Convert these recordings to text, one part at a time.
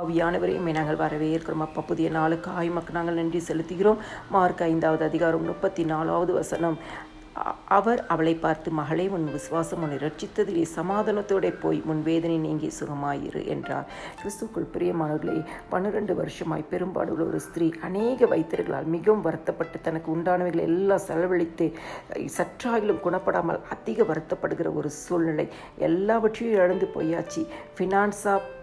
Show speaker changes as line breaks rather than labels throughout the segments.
ஆவியானவரையுமே நாங்கள் வரவேற்கிறோம் அப்பா. புதிய நாளுக்காய் மக்கள் நாங்கள் நன்றி செலுத்துகிறோம். மார்க் 5:34 அவர் அவளை பார்த்து, மகளே, உன் விசுவாசம் உன்னை ரட்சித்ததிலே சமாதானத்தோടെ போய் உன் வேதனை நீங்கி சுகமாயிரு என்றார். கிறிஸ்துக்குள் பிரியமானவர்களே, 12 வருஷமாய் பெரும்பாடுள்ள ஒரு ஸ்திரீ அநேக வைத்தியர்களால் மிகவும் வருத்தப்பட்டு தனக்கு உண்டானவைகளை எல்லாம் செலவழித்து சற்றாகிலும் குணப்படாமல் அதிக வருத்தப்படுகிற ஒரு சூழ்நிலை. எல்லாவற்றையும் இழந்து போயாச்சு. ஃபினான்ஸாக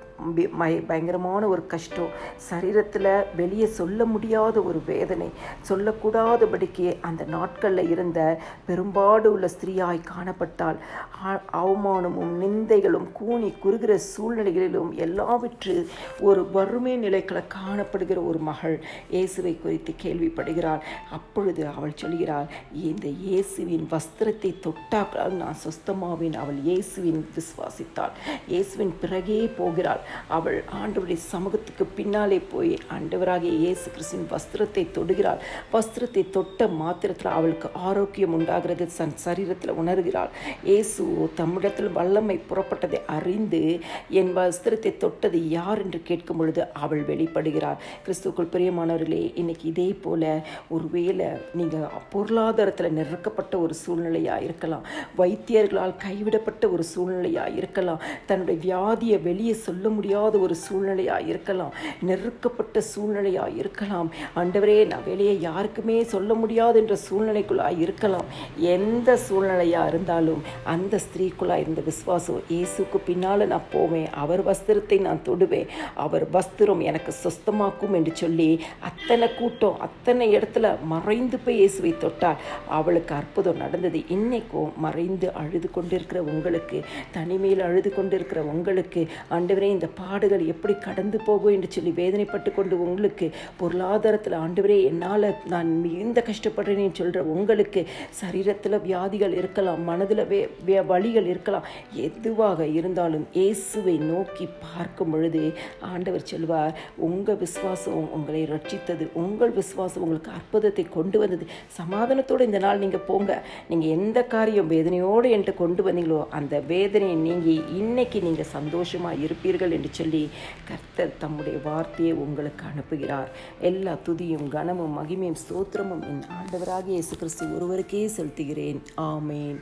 பயங்கரமான ஒரு கஷ்டம், சரீரத்தில் வெளியே சொல்ல முடியாத ஒரு வேதனை, சொல்லக்கூடாதபடிக்கு அந்த நாட்களில் இருந்த பெரும்பாடு உள்ள ஸ்திரீயாய் காணப்பட்டால், அவமானமும் நிந்தைகளும் கூனி குறுகிற சூழ்நிலைகளிலும் எல்லாவற்று ஒரு வறுமை நிலைகளை காணப்படுகிற ஒரு மகள் இயேசுவை குறித்து கேள்விப்படுகிறாள். அப்பொழுது அவள் சொல்கிறாள், இந்த இயேசுவின் வஸ்திரத்தை தொட்டால் நான் சொஸ்தமாவேன். அவள் இயேசுவின் விசுவாசித்தாள். இயேசுவின் பிறகே போகிறாள். அவள் ஆண்டவருடைய சமூகத்துக்கு பின்னாலே போய் ஆண்டவராகிய இயேசு கிறிஸ்துவின் வஸ்திரத்தை தொடுகிறாள். வஸ்திரத்தை தொட்ட மாத்திரத்தில் அவளுக்கு ஆரோக்கியம் உண்டாகிறது. தன் சரீரத்தில் உணர்கிறாள். இயேசு தம்மிடத்தில் வல்லமை புறப்பட்டதை அறிந்து என் வஸ்திரத்தை தொட்டது யார் என்று கேட்கும் பொழுது அவள் வெளிப்படுகிறாள். கிறிஸ்துவுக்குள் பிரியமானவர்களே, இன்னைக்கு இதே போல ஒருவேளை நீங்கள் பொருளாதாரத்தில் நெருக்கப்பட்ட ஒரு சூழ்நிலையாக இருக்கலாம், வைத்தியர்களால் கைவிடப்பட்ட ஒரு சூழ்நிலையாக இருக்கலாம், தன்னுடைய வியாதியை வெளியே சொல்ல முடியாத ஒரு சூழ்நிலையாக இருக்கலாம், நெருக்கப்பட்ட சூழ்நிலையாக இருக்கலாம். ஆண்டவரே, நான் வெளியே யாருக்குமே சொல்ல முடியாது என்ற சூழ்நிலைக்குள்ளாக இருக்கலாம். எந்த சூழ்நிலையாக இருந்தாலும் அந்த ஸ்திரீக்குள்ளாக இருந்த விசுவாசம், இயேசுக்கு பின்னால் நான் போவேன், அவர் வஸ்திரத்தை நான் தொடுவேன், அவர் வஸ்திரம் எனக்கு சொஸ்தமாக்கும் என்று சொல்லி அத்தனை கூட்டம் அத்தனை இடத்துல மறைந்து போய் இயேசுவை தொட்டால் அவளுக்கு அற்புதம் நடந்தது. இன்னைக்கும் மறைந்து அழுது கொண்டிருக்கிற உங்களுக்கு, தனிமையில் அழுது கொண்டிருக்கிற உங்களுக்கு, ஆண்டவரே இந்த பாடுகள் எப்படி கடந்து போகும் என்று சொல்லி வேதனைப்பட்டு கொண்டு உங்களுக்கு, பொருளாதாரத்தில் ஆண்டவரே என்னால் நான் மிகுந்த கஷ்டப்படுறேன்னு சொல்கிற உங்களுக்கு, சரீரத்தில் வியாதிகள் இருக்கலாம், மனதில் வலிகள் இருக்கலாம், எதுவாக இருந்தாலும் இயேசுவை நோக்கி பார்க்கும் பொழுது ஆண்டவர் சொல்வார், உங்கள் விசுவாசம் உங்களை ரட்சித்தது, உங்கள் விசுவாசம் உங்களுக்கு அற்புதத்தை கொண்டு வந்தது. சமாதானத்தோடு இந்த நாள் நீங்கள் போங்க. நீங்கள் எந்த காரியம் வேதனையோடு என்கிட்ட கொண்டு வந்தீங்களோ அந்த வேதனையை நீங்கி இன்னைக்கு நீங்கள் சந்தோஷமாக இருப்பீர்கள் என்று சொல்லி கர்த்தர் தம்முடைய வார்த்தையை உங்களுக்கு அனுப்புகிறார். எல்லா துதியும் கனமும் மகிமையும் ஸ்தோத்திரமும் என் ஆண்டவராகிய இயேசு கிறிஸ்து ஒருவருக்கே செலுத்துகிறேன். ஆமேன்.